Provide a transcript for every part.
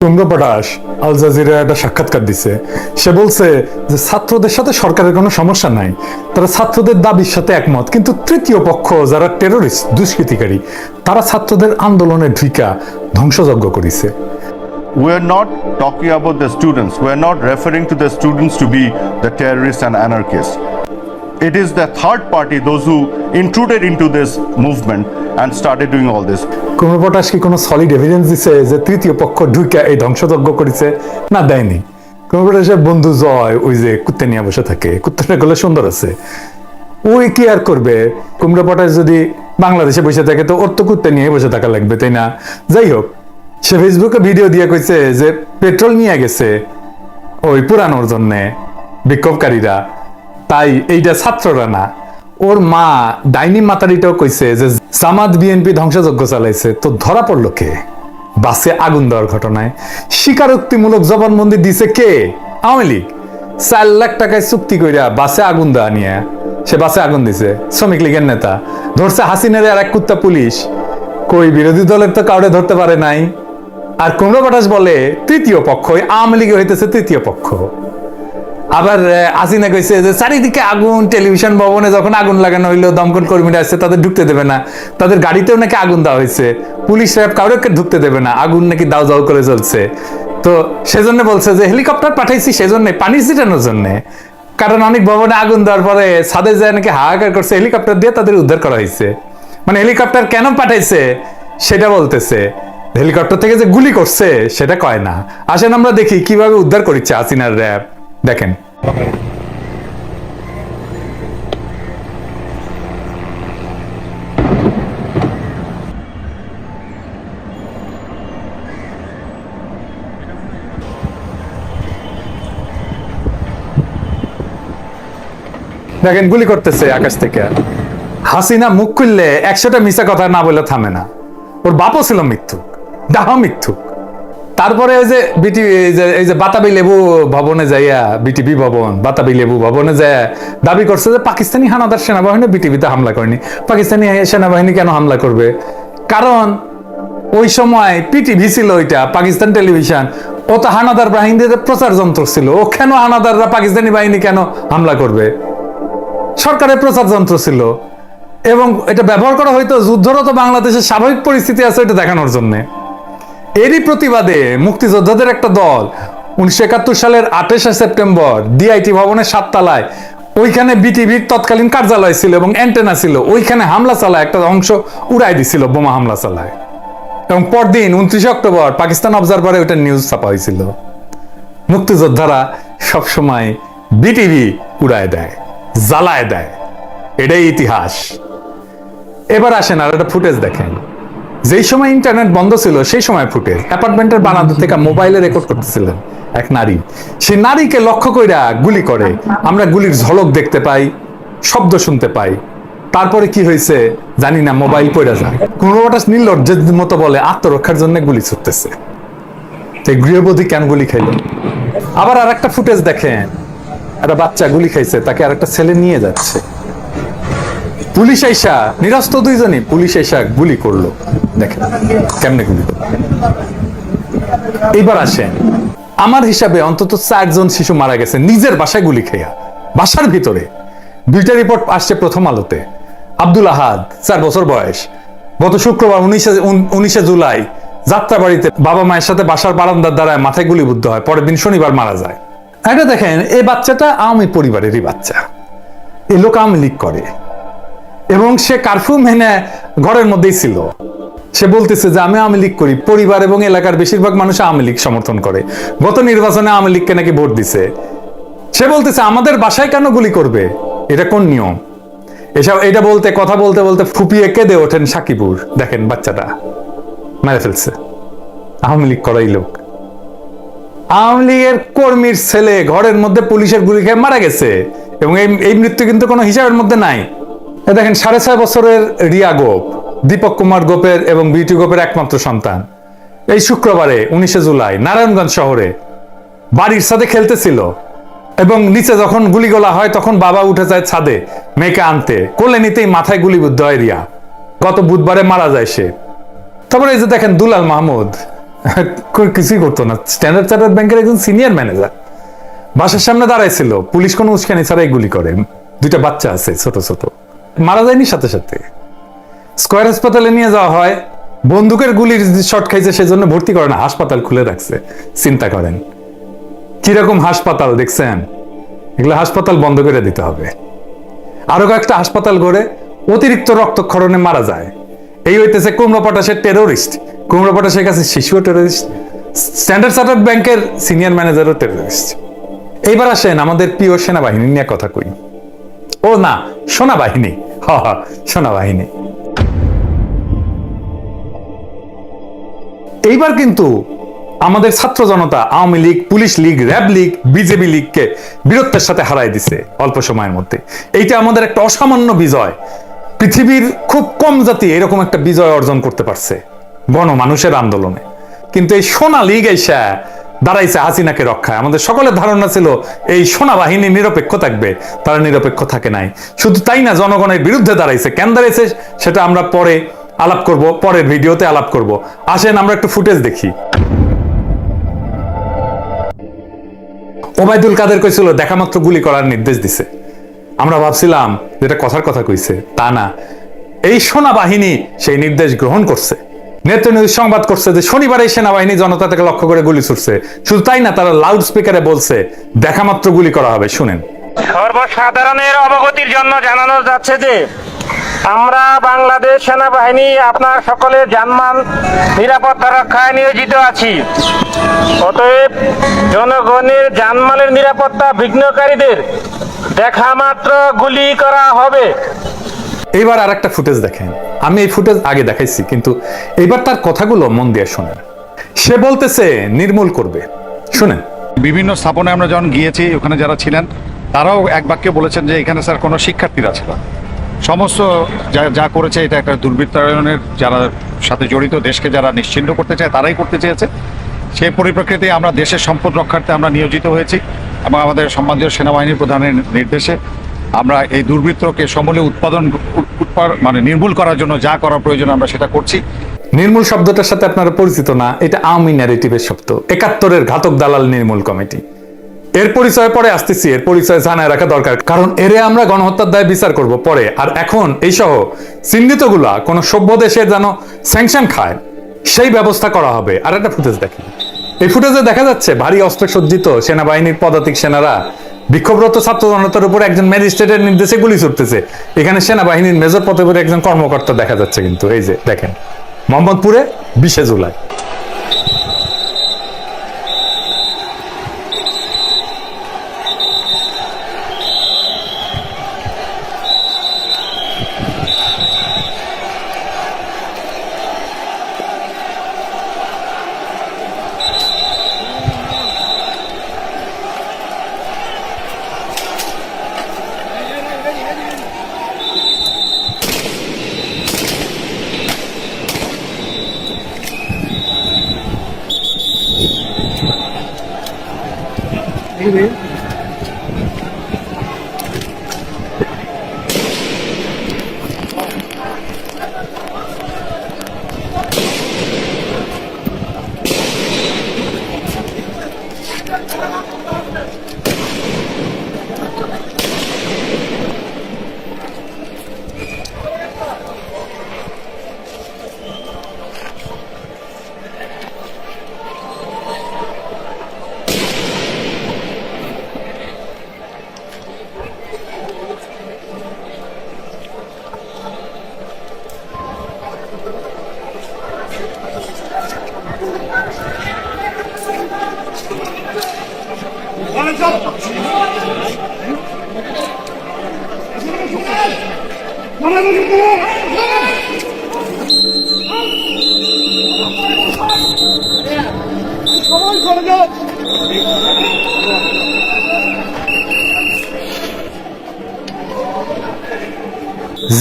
তুঙ্গপটাশ Al Jazeera একটা সাক্ষাৎকার দিছে। সে বলছে যে ছাত্রদের সাথে সরকারের কোনো সমস্যা নাই, তারা ছাত্রদের দাবির সাথে একমত, কিন্তু তৃতীয় পক্ষ যারা টেরোরিস্ট দুষ্কৃতিকারী তারা ছাত্রদের আন্দোলনে ঢুইকা ধ্বংসযজ্ঞ করেছে। We are not talking about the students. We are not referring to the students to be the terrorists and anarchists. It is the third party, those who intruded into this movement and started doing all this. তুঙ্গপটাশ কি কোনো solid evidence দিছে যে তৃতীয় পক্ষ ঢুইকা এই ধ্বংসযজ্ঞ করেছে? না, দেয়নি। তুঙ্গপটাশের বন্ধু জয় ওই যে কুত্তে নিয়ে বসে থাকে, কুত্তাটা গলে সুন্দর আছে, ওই কি আর করবে? কুমড়োপটাশ যদি বাংলাদেশে বসে থাকে তো ওর তো কুত্তে নিয়ে বসে থাকা লাগবে, তাই না? যাই হোক, সে ফেসবুকে ভিডিও দিয়ে কইছে যে পেট্রোল নিয়ে গেছে ওই পুরানোর জন্য বিক্ষোভকারীরা, তাই এইটা ছাত্ররা না। ওর মা ডাইনি মাতারিটাও কইছে যে জামাত বিএনপি ধ্বংসযজ্ঞ চালাইছে। তো ধরা পড়লো কে? বাসে আগুন দেওয়ার ঘটনায় স্বীকারোক্তিমূলক জবানবন্দি দিছে কে? আওয়ামী লীগ। 4 লাখ টাকায় চুক্তি কইরা বাসে আগুন দেওয়া নিয়ে সে বাসে আগুন দিছে। শ্রমিক লীগের নেতা ধরছে হাসিনার আর এক কুত্তা পুলিশ। কই বিরোধী দলের তো কাউরে ধরতে পারে নাই। আর কুমড়োপটাশ বলে তৃতীয় পক্ষ, আওয়ামী লীগ হইতেছে তৃতীয় পক্ষ। আবার হাসিনা কইছে যে চারিদিকে আগুন, টেলিভিশন ভবনে যখন আগুন লাগানো হইলো দমকল কর্মীরা আসছে তাদের ঢুকতে দেবে না, তাদের গাড়িতেও নাকি আগুন দেওয়া হয়েছে, পুলিশ সাহেব কাউকে ঢুকতে দেবে না, আগুন নাকি দাও দাও করে চলছে। তো সেজন্য বলছে যে হেলিকপ্টার পাঠাইছি সেজন্য, পানি ছিটানোর জন্য। কারণ অনেক ভবনে আগুন দেওয়ার পরে ছাদে যায় নাকি হাহাকার করছে, হেলিকপ্টার দিয়ে তাদের উদ্ধার করা হয়েছে। মানে হেলিকপ্টার কেন পাঠাইছে সেটা বলতেছে, হেলিকপ্টার থেকে যে গুলি করছে সেটা কয় না। আসেন আমরা দেখি কিভাবে উদ্ধার করেছে হাসিনার র্যাব। দেখেন, দেখেন গুলি করতেছে আকাশ থেকে। হাসিনা মুখ খুললে 100টা মিছা কথা না বলে থামে না। ওর বাপও ছিল মিথ্যুক, ডাহা মিথ্যুক। তারপরে ওই যে এই যে বাতাবি লেবু ভবনে যাইয়া, বিটিভি ভবন বাতাবি লেবু ভবনে যাইয়া দাবি করছে যে পাকিস্তানি হানাদার সেনাবাহিনী বিটিভিতে হামলা করেনি। পাকিস্তানি সেনাবাহিনী কেন হামলা করবে? কারণ ওই সময় পিটিভি ছিল, ওইটা পাকিস্তান টেলিভিশন, ও তো হানাদার বাহিনীদের প্রচার যন্ত্র ছিল। ও কেন হানাদাররা পাকিস্তানি বাহিনী কেন হামলা করবে? সরকারের প্রচার যন্ত্র ছিল এবং এটা ব্যবহার করা হয়তো যুদ্ধরত বাংলাদেশের স্বাভাবিক পরিস্থিতি আছে এটা দেখানোর জন্য। এরই প্রতিবাদে মুক্তিযোদ্ধাদের একটা দল 1971 সালের 28 সেপ্টেম্বর ডিআইটি ভবনের 7 তলায়, ওইখানে বিটিভির তৎকালীন কার্যালয় ছিল এবং অ্যান্টেনা ছিল, ওইখানে হামলা চালায়, একটা অংশ উড়াই দিছিল, বোমা হামলা চালায়। এবং পরদিন 29 অক্টোবর পাকিস্তান অবজারভারে ওইটা নিউজ ছাপা হয়েছিল। মুক্তিযোদ্ধারা সবসময় বিটিভি উড়ায় দেয়, জ্বালায় দেয়, এটাই ইতিহাস। এবার আসেন আর একটা ফুটেজ দেখেন। যেই সময় ইন্টারনেট বন্ধ ছিল সেই সময় ফুটেজ, অ্যাপার্টমেন্টের বারান্দা থেকে মোবাইলে রেকর্ড করতেছিলেন এক নারী। সেই নারীকে লক্ষ্য কইরা গুলি করে। আমরা গুলির ঝলক দেখতে পাই, শব্দ শুনতে পাই। তারপরে কি হয়েছে জানি না, মোবাইল পড়ে যায়। কুমড়োপটাশ নির্লজ্জের মতো বলে আত্মরক্ষার জন্য গুলি ছুটতেছে। তো গৃহবধূ কেন গুলি খাইল? আবার আর একটা ফুটেজ দেখেন, একটা বাচ্চা গুলি খাইছে, তাকে আর একটা ছেলে নিয়ে যাচ্ছে। পুলিশ আইসা, নিরস্ত্র দুইজনই, পুলিশ আইসা গুলি করলো। দেখেন কেমনে গুলি করলো। এইবার আসেন, আমার হিসাবে অন্তত 4 জন শিশু মারা গেছে নিজের বাসায় গুলি খাইয়া, বাসার ভিতরে। 2টা রিপোর্ট আসছে প্রথম আলোতে। আব্দুল আহাদ, 4 বছর বয়স, গত শুক্রবার 19 জুলাই যাত্রাবাড়িতে বাবা মায়ের সাথে বাসার বারান্দার দ্বারায় মাথায় গুলিবিদ্ধ হয়, পরের দিন শনিবার মারা যায়। এটা দেখেন, এই বাচ্চাটা আওয়ামী পরিবারেরই বাচ্চা, এই লোক আওয়ামী লীগ করে এবং সে কারফিউ মেনে ঘরের মধ্যেই ছিল। সে বলতেছে যে আমি আওয়ামী লীগ করি, পরিবার এবং এলাকার বেশিরভাগ মানুষ আওয়ামী লীগ সমর্থন করে, গত নির্বাচনে আওয়ামী লীগকে নাকি ভোট দিছে। সে বলতেছে আমাদের বাসায় কেন গুলি করবে, এটা কোন নিয়ম? এসব এটা বলতে কথা বলতে বলতে ফুপিয়ে কেঁদে ওঠেন সাকিবুর। দেখেন বাচ্চাটা মেরে ফেলছে, আওয়ামী লীগ করাই লোক। আওয়ামী লীগের কর্মীর ছেলে ঘরের মধ্যে পুলিশের গুলি খেয়ে মারা গেছে এবং এই মৃত্যু কিন্তু কোনো হিসাবের মধ্যে নাই। দেখেন 6.5 বছরের রিয়া গোপ, দীপক কুমার গোপের এবং বিউটি গোপের একমাত্র সন্তান, এই শুক্রবারে 19 জুলাই নারায়ণগঞ্জ শহরে বাড়ির ছাদে খেলতেছিল এবং নিচে যখন গুলিগোলা হয় তখন বাবা উঠে যায় ছাদে মেয়েকে আনতে, কোলে নিতেই মাথায় গুলিবিদ্ধ হয় রিয়া। গত বুধবারে মারা যায় সে। তারপরে এই যে দেখেন দুলাল মাহমুদ, কিছুই করতো না। স্ট্যান্ডার্ড চার্টার্ড ব্যাংকের একজন সিনিয়র ম্যানেজার বাসার সামনে দাঁড়াইছিল, পুলিশ কোনো উস্কানি ছাড়াই গুলি করে। দুইটা বাচ্চা আছে ছোট ছোট, মারা যায়নি সাথে সাথে। স্কয়ার হাসপাতালে নিয়ে যাওয়া হয়, বন্দুকের গুলির শট খাইছে সেজন্য ভর্তি করে না, হাসপাতাল খুলে রাখছে। চিন্তা করেন কিরকম হাসপাতাল দেখছেন। এগুলো হাসপাতাল বন্ধ করে দিতে হবে। আরো কয়েকটা হাসপাতাল গড়ে অতিরিক্ত রক্তক্ষরণে মারা যায়। এই হইতেছে কুমড়ো পটাশের টেরোরিস্ট। কুমড়ো পটাশের কাছে শিশুও টেরোরিস্ট, স্ট্যান্ডার্ড চার্টার্ড ব্যাংকের সিনিয়র ম্যানেজারও টেরোরিস্ট। এইবার আসেন আমাদের প্রিয় সেনাবাহিনী নিয়ে কথা কই। ও না, সোনাবাহিনী, সোনাবাহিনী। এইবার কিন্তু আমাদের ছাত্র জনতা Awami League, police league, RAB league, BJP লীগকে বীরত্বের সাথে হারাই দিছে অল্প সময়ের মধ্যে। এইটা আমাদের একটা অসামান্য বিজয়। পৃথিবীর খুব কম জাতি এরকম একটা বিজয় অর্জন করতে পারছে গণমানুষের আন্দোলনে। কিন্তু এই সোনা লীগ এসে দাঁড়াইছে হাসিনাকে রক্ষায়। আমাদের সকলের ধারণা ছিল এই সোনা বাহিনী নিরপেক্ষ থাকবে, তারা নিরপেক্ষ থাকে নাই। শুধু তাই না, জনগণের বিরুদ্ধে দাঁড়াইছে। কেন দাঁড়াইছে সেটা আমরা পরে আলাপ করব, পরের ভিডিওতে আলাপ করব। আসেন আমরা একটু ফুটেজ দেখি। ওবায়দুল কাদের কইছিল দেখা মাত্র গুলি করার নির্দেশ দিছে। আমরা ভাবছিলাম যেটা কথার কথা কইছে, তা না, এই সেনাবাহিনী সেই নির্দেশ গ্রহণ করছে। নেত্র নিউজ সংবাদ করছে যে শনিবার এই সেনাবাহিনী জনতা থেকে লক্ষ্য করে গুলি ছুটছে। শুধু তাই না, তারা লাউড স্পিকারে বলছে দেখা মাত্র গুলি করা হবে। শুনেন। সর্বসাধারণের অবগতির জন্য জানানো যাচ্ছে যে আমরা বাংলাদেশ সেনাবাহিনী আপনার সকলের জানমাল নিরাপত্তা রক্ষায় নিয়োজিত আছি। অতএব জনগণের জানমালের নিরাপত্তা বিঘ্নকারীদের দেখা মাত্র গুলি করা হবে। এইবার আর একটা ফুটেজ দেখেন। আমি এই ফুটেজ আগে দেখাইছি, কিন্তু এইবার তার কথাগুলো মন দিয়ে শোনেন। সে বলতেছে নির্মূল করবে। শুনেন। বিভিন্ন স্থাপনায় আমরা যখন গিয়েছি, ওখানে যারা ছিলেন তারাও এক বাক্যে বলেছেন যে এখানে স্যার কোনো শিক্ষার্থীরা ছিল, সমস্ত যা করেছে এটা একটা দুর্বৃত্তায়নের যারা সাথে জড়িত, দেশকে যারা নিশ্চিহ্ন করতে চায় তারাই করতে চেয়েছে। সেই পরিপ্রেক্ষিতে আমরা দেশের সম্পদ রক্ষার্থে আমরা নিয়োজিত হয়েছি এবং আমাদের সম্মানীয় সেনাবাহিনীর প্রধানের নির্দেশে আমরা এই দুর্বৃত্তকে সমূলে মানে নির্মূল করার জন্য যা করা প্রয়োজন আমরা সেটা করছি। নির্মূল শব্দটার সাথে আপনারা পরিচিত না, এটা আওয়ামী ন্যারেটিভের শব্দ। ৭১-এর ঘাতক দালাল নির্মূল কমিটি। এর পরিচয় পরে আসতেছি, এর পরিচয় জানায় রাখা দরকার, কারণ এরে আমরা গণহত্যার দায় বিচার করব পরে। আর এখন এই সহ চিহ্নিতগুলা কোন সভ্য দেশের যেন স্যাংশন খায় সেই ব্যবস্থা করা হবে। আর একটা ফুটেজ দেখি। এই ফুটেজে দেখা যাচ্ছে ভারী অস্ত্র সজ্জিত সেনাবাহিনীর পদাতিক সেনারা বিক্ষোভরত ছাত্র জনতার উপর একজন ম্যাজিস্ট্রেটের নির্দেশে গুলি ছুটতেছে। এখানে সেনাবাহিনীর মেজর পদে একজন কর্মকর্তা দেখা যাচ্ছে। কিন্তু এই যে দেখেন, মোহাম্মদপুরে 20শে জুলাই।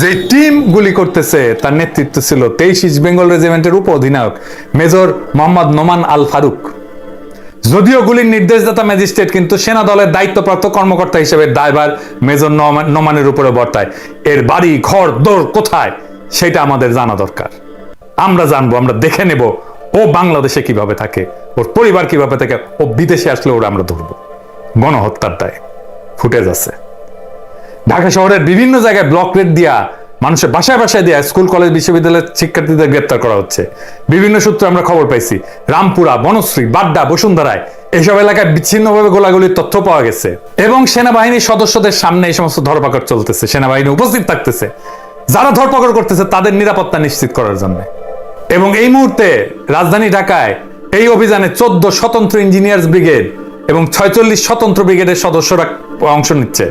যে টিম গুলি করতেছে তার নেতৃত্ব ছিল 23 ইস্ট বেঙ্গল রেজিমেন্টের উপ অধিনায়ক মেজর মোহাম্মদ নোমান আল ফারুক। যদিও গুলির নির্দেশদাতা ম্যাজিস্ট্রেট, কিন্তু সেনা দলের দায়িত্বপ্রাপ্ত কর্মকর্তা হিসেবে দায়ভার মেজর নোমানের উপরে বর্তায়। এর বাড়ি ঘর দৌড় কোথায় সেটা আমাদের জানা দরকার। আমরা জানবো, আমরা দেখে নেব ও বাংলাদেশে কিভাবে থাকে, ওর পরিবার কিভাবে থাকে, ও বিদেশে আসলে ওরা আমরা ধরবো। গণহত্যার দায় ফুটেজ আছে। ঢাকা শহরের বিভিন্ন জায়গায় ব্লক রেড দিয়া, মানুষের বাসায় বাসায় দিয়া স্কুল কলেজ বিশ্ববিদ্যালয়ের শিক্ষার্থীদের গ্রেপ্তার করা হচ্ছে। বিভিন্ন সূত্রে আমরা খবর পাইছি, রামপুরা, বনশ্রী, বাড্ডা, বসুন্ধরায় এসব এলাকায় বিচ্ছিন্নভাবে গোলাগুলির তথ্য পাওয়া গেছে। এবং সেনাবাহিনীর সদস্যদের সামনে এই সমস্ত ধরপাকড় চলতেছে, সেনাবাহিনী উপস্থিত থাকতেছে, যারা ধরপাকড় করতেছে তাদের নিরাপত্তা নিশ্চিত করার জন্য। এবং এই মুহূর্তে রাজধানী ঢাকায় এই অভিযানে 14 স্বতন্ত্র ইঞ্জিনিয়ার্স ব্রিগেড এবং 46 স্বতন্ত্র ব্রিগেডের সদস্যরা অংশ নিচ্ছে।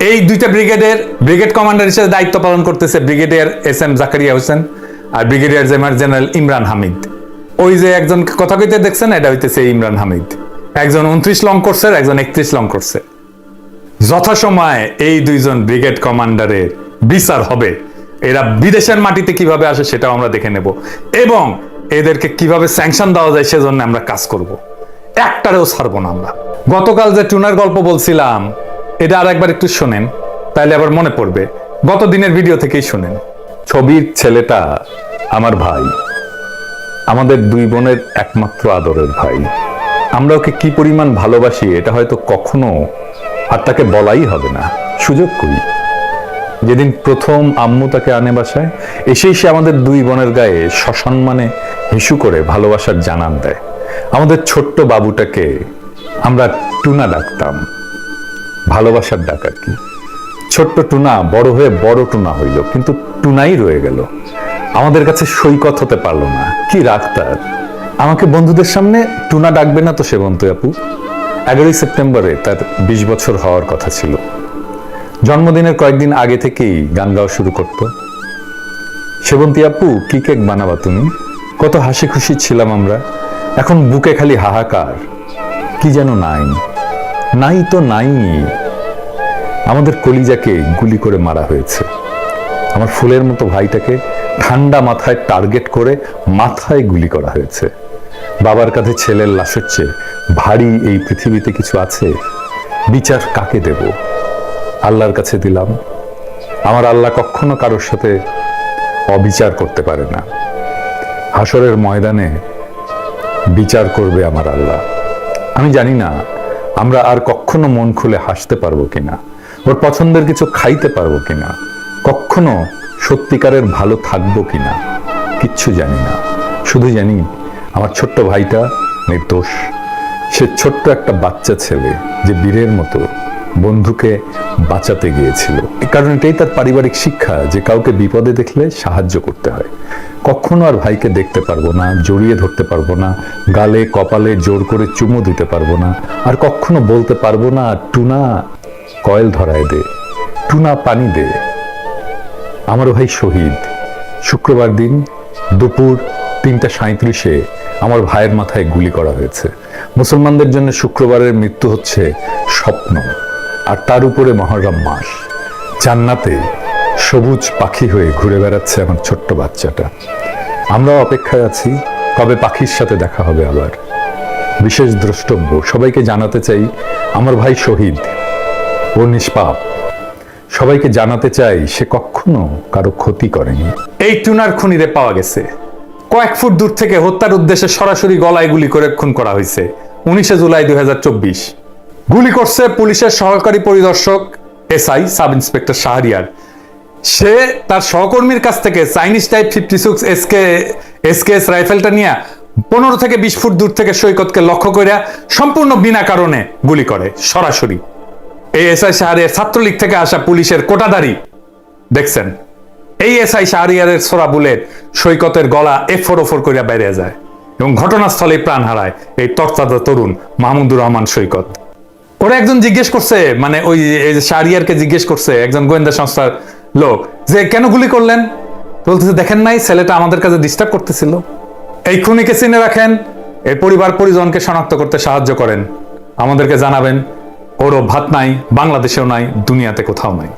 এই দুইটা ব্রিগেডের ব্রিগেড কমান্ডার হিসেবে দায়িত্ব পালন করতেছে ব্রিগেডিয়ার SM জাকারিয়া হোসেন আর ব্রিগেডিয়ার জেনারেল ইমরান হামিদ। ওই যে একজন কথা কইতে দেখছেন, এটা হইতেছে ইমরান হামিদ। একজন 29 লং কোর্সের, একজন 31 লং কোর্সের। যথাসময়ে এই দুইজন ব্রিগেড কমান্ডারের বিচার হবে। এরা বিদেশের মাটিতে কিভাবে আসে সেটাও আমরা দেখে নেব, এবং এদেরকে কিভাবে স্যাংশন দেওয়া যায় সেজন্য আমরা কাজ করব। একটারেও ছাড়বো না আমরা। গতকাল যে টুনার গল্প বলছিলাম, এটা আর একবার একটু শোনেন, তাইলে আবার মনে পড়বে। গত দিনের ভিডিও থেকেই শোনেন। ছবির ছেলেটা আমার ভাই, আমাদের দুই বোনের একমাত্র আদরের ভাই। আমরা ওকে কি পরিমাণ ভালোবাসি এটা হয়তো কখনো আর তাকে বলাই হবে না, সুযোগ করি। যেদিন প্রথম আম্মু তাকে আনে বাসায়, এসেই সে আমাদের দুই বোনের গায়ে সসম্মানে হিসু করে ভালোবাসার জানান দেয়। আমাদের ছোট্ট বাবুটাকে আমরা টুনা ডাকতাম, ভালোবাসার ডাক আর কি। ছোট্ট টুনা বড় হয়ে বড় টুনা হইল, কিন্তু টুনাই রয়ে গেল, আমাদের কাছে সৈকত হতে পারলো না। কি রাগ তার! আমাকে বন্ধুদের সামনে টুনা ডাকবে না তো সেবন্তী আপু? 11ই সেপ্টেম্বরে তার 20 বছর হওয়ার কথা ছিল। জন্মদিনের কয়েকদিন আগে থেকেই গান গাওয়া শুরু করত। সেবন্তী আপু, কি কেক বানাবা তুমি? কত হাসি খুশি ছিলাম আমরা। এখন বুকে খালি হাহাকার, কি যেন নাই, নাই তো নাই। আমাদের কলিজাকে গুলি করে মারা হয়েছে। আমার ফুলের মতো ভাইটাকে ঠান্ডা মাথায় টার্গেট করে মাথায় গুলি করা হয়েছে। বাবার কাঁধে ছেলের লাশের চেয়ে ভারী এই পৃথিবীতে কিছু আছে? বিচার কাকে দেব? আল্লাহর কাছে দিলাম। আমার আল্লাহ কখনো কারোর সাথে অবিচার করতে পারে না। হাসরের ময়দানে বিচার করবে আমার আল্লাহ। আমি জানি না আমরা আর কখনো মন খুলে হাসতে পারবো কিনা, ওর পছন্দের কিছু খাইতে পারবো কিনা, কখনো সত্যিকারের ভালো থাকবো কিনা, কিচ্ছু জানি না। শুধু জানি আমার ছোট্ট ভাইটা নির্দোষ। সে ছোট্ট একটা বাচ্চা ছেলে যে বীরের মতো বন্ধুকে বাঁচাতে গিয়েছিল। কারণ এটাই তার পারিবারিক শিক্ষা, যে কাউকে বিপদে দেখলে সাহায্য করতে হয়। কখনো আর ভাইকে দেখতে পারবো না, জড়িয়ে ধরতে পারবো না, গালে কপালে জোর করে চুমু দিতে পারবো না, আর কখনো বলতে পারবো না টুনা কয়েল ধরায় দে, টুনা পানি দে। আমার ভাই শহীদ। শুক্রবার দিন দুপুর 3:37 আমার ভাইয়ের মাথায় গুলি করা হয়েছে। মুসলমানদের জন্য শুক্রবারের মৃত্যু হচ্ছে স্বপ্ন, আর তার উপরে মহররম মাস। জান্নাতে সবুজ পাখি হয়ে ঘুরে বেড়াচ্ছে আমার ছোট্ট বাচ্চাটা। আমরাও অপেক্ষায় আছি কবে পাখির সাথে দেখা হবে আবার। বিশেষ দ্রষ্টব্য, সবাইকে জানাতে চাই আমার ভাই শহীদ, ও নিষ্পাপ। সবাইকে জানাতে চাই সে কখনো কারো ক্ষতি করেনি। এই টুনার খুনিরে পাওয়া গেছে। কয়েক ফুট দূর থেকে হত্যার উদ্দেশ্যে সরাসরি গলায় গুলি করে খুন করা হয়েছে 19 জুলাই 2024। গুলি করছে পুলিশের সহকারী পরিদর্শক SI সাব ইন্সপেক্টর শাহরিয়ার। সে তার সহকর্মীর কাছ থেকে চাইনিজ টাইপ 56 SKS রাইফেলটা নিয়ে 15 থেকে 20 ফুট দূর থেকে সৈকতকে লক্ষ্য করে সম্পূর্ণ বিনা কারণে গুলি করে সরাসরি। এই SI শাহরিয়ার ছাত্রলীগ থেকে আসা পুলিশের কোটাদারি। দেখছেন, এই SI শাহরিয়ারের ছোড়া বুলেট সৈকতের গলা এফোর করে বেড়ে যায় এবং ঘটনাস্থলে প্রাণ হারায় এই তরতাজা তরুণ মাহমুদুর রহমান সৈকত। ওরা একজন জিজ্ঞেস করছে, মানে ওই শাহরিয়ারকে জিজ্ঞেস করছে একজন গোয়েন্দা সংস্থার লোক, যে কেন গুলি করলেন? বলতেছে, দেখেন নাই ছেলেটা আমাদের কাছে ডিস্টার্ব করতেছিল। এই খুনিকে চিনে রাখেন, এর পরিবার পরিজনকে শনাক্ত করতে সাহায্য করেন, আমাদেরকে জানাবেন। ওরও ভাত নাই, বাংলাদেশেও নাই, দুনিয়াতে কোথাও নাই।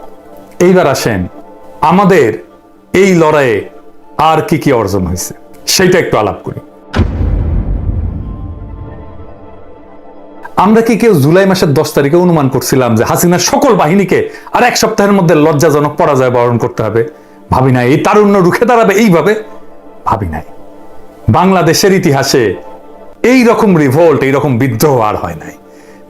এইবার আসেন আমাদের এই লড়াইয়ে আর কি কি অর্জন হয়েছে সেইটা একটু আলাপ করি। আমরা কি কেউ জুলাই মাসের 10 তারিখে অনুমান করছিলাম যে হাসিনার সকল বাহিনীকে আর 1 সপ্তাহের মধ্যে লজ্জাজনক পরাজয় বরণ করতে হবে? ভাবি নাই। এই তারুণ্য রুখে দাঁড়াবে এইভাবে? ভাবি নাই। বাংলাদেশের ইতিহাসে এই রকম রিভোল্ট, এইরকম বিদ্রোহ আর হয় নাই।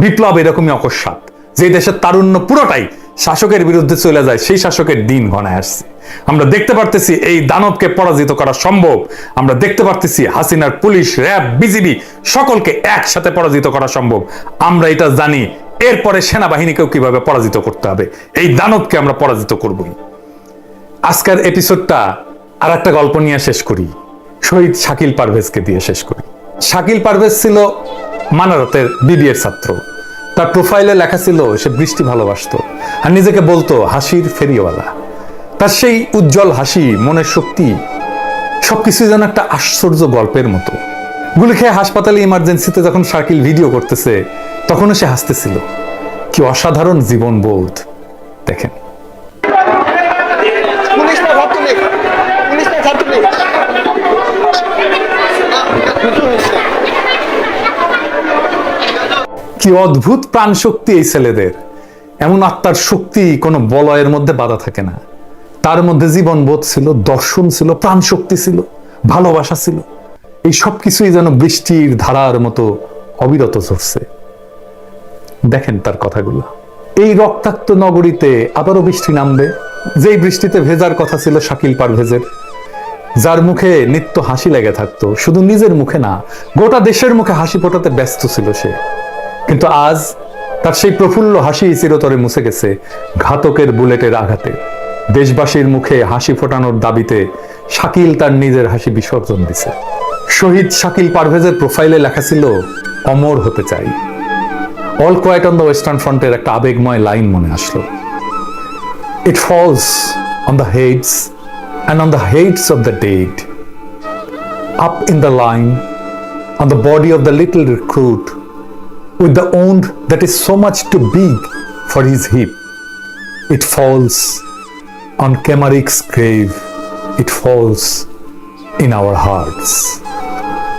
বিপ্লব এরকমই অকস্মাৎ, যে দেশের তারুণ্য পুরোটাই শাসকের বিরুদ্ধে চলে যায়, সেই শাসকের দিন ঘনায় আসছে। আমরা দেখতে পারতেছি এই দানবকে পরাজিত করা সম্ভব। আমরা দেখতে পারতেছি হাসিনার পুলিশ, র্যাব, বিজিবি সকলকে একসাথে পরাজিত করা সম্ভব। আমরা এটা জানি। এরপরে সেনাবাহিনীকেও কিভাবে পরাজিত করতে হবে, এই দানবকে আমরা পরাজিত করবই। আজকের এপিসোডটা আর একটা গল্প নিয়ে শেষ করি, শহীদ শাকিল পারভেজকে দিয়ে শেষ করি। শাকিল পারভেজ ছিল মানারতের বিবিএর ছাত্র। তার প্রোফাইলে লেখা ছিল সে বৃষ্টি ভালোবাসতো আর নিজেকে বলতো হাসির ফেরিওয়ালা। তার সেই উজ্জ্বল হাসি, মনের শক্তি, সবকিছু যেন একটা আশ্চর্য গল্পের মতো। গুলি খেয়ে হাসপাতালে ইমার্জেন্সিতে যখন শাকিল ভিডিও করতেছে, তখনও সে হাসতেছিল। কি অসাধারণ জীবনবোধ দেখেন। কি অদ্ভুত প্রাণ শক্তি এই ছেলেদের। এমন আত্মার শক্তি কোনো বলয়ের মধ্যে বাধা থাকে না। তার মধ্যে জীবনবোধ ছিল, দর্শন ছিল, প্রাণ শক্তি ছিল, ভালোবাসা ছিল। এই সব কিছুই যেন বৃষ্টির ধারার মতো অবিরত ঝরছে। দেখেন তার কথাগুলো। এই রক্তাক্ত নগরীতে আবারও বৃষ্টি নামবে, যেই বৃষ্টিতে ভেজার কথা ছিল শাকিল পারভেজের, যার মুখে নিত্য হাসি লেগে থাকতো। শুধু নিজের মুখে না, গোটা দেশের মুখে হাসি ফোটাতে ব্যস্ত ছিল সে। কিন্তু আজ তার সেই প্রফুল্ল হাসি চিরতরে মুছে গেছে ঘাতকের বুলেটের আঘাতে। দেশবাসীর মুখে হাসি ফোটানোর দাবিতে শাকিল তার নিজের হাসি বিসর্জন দিছে। শহীদ শাকিল পারভেজের প্রোফাইলে লেখা ছিল অমর হতে চাই। All quiet on the Western ফ্রন্টের একটা আবেগময় লাইন মনে আসলো। It falls on the heads and on the heads of the dead, up in the line, on the body of the little recruit, with the wound that is so much too big for his hip. It falls on Kemarik's grave, it falls in our hearts.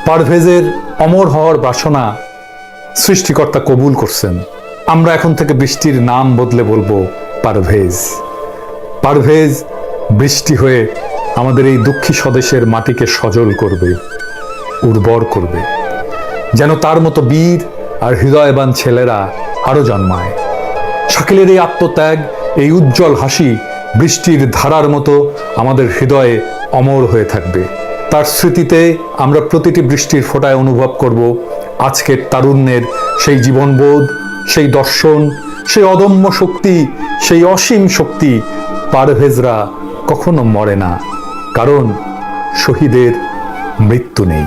পারভেজের অমর হওয়ার বাসনা সৃষ্টিকর্তা কবুল করছেন। আমরা এখন থেকে বৃষ্টির নাম বদলে বলবো পারভেজ। পারভেজ বৃষ্টি হয়ে আমাদের এই দুঃখী স্বদেশের মাটিকে সজল করবে, উর্বর করবে, যেন তার মতো বীর আর হৃদয়বান ছেলেরা আরো জন্মায়। শাকিলের এই আত্মত্যাগ, এই উজ্জ্বল হাসি বৃষ্টির ধারার মতো আমাদের হৃদয়ে অমর হয়ে থাকবে। তার স্মৃতিতে আমরা প্রতিটি বৃষ্টির ফোঁটায় অনুভব করব আজকের তারুণ্যের সেই জীবনবোধ, সেই দর্শন, সেই অদম্য শক্তি, সেই অসীম শক্তি। পারভেজরা কখনো মরে না, কারণ শহীদের মৃত্যু নেই।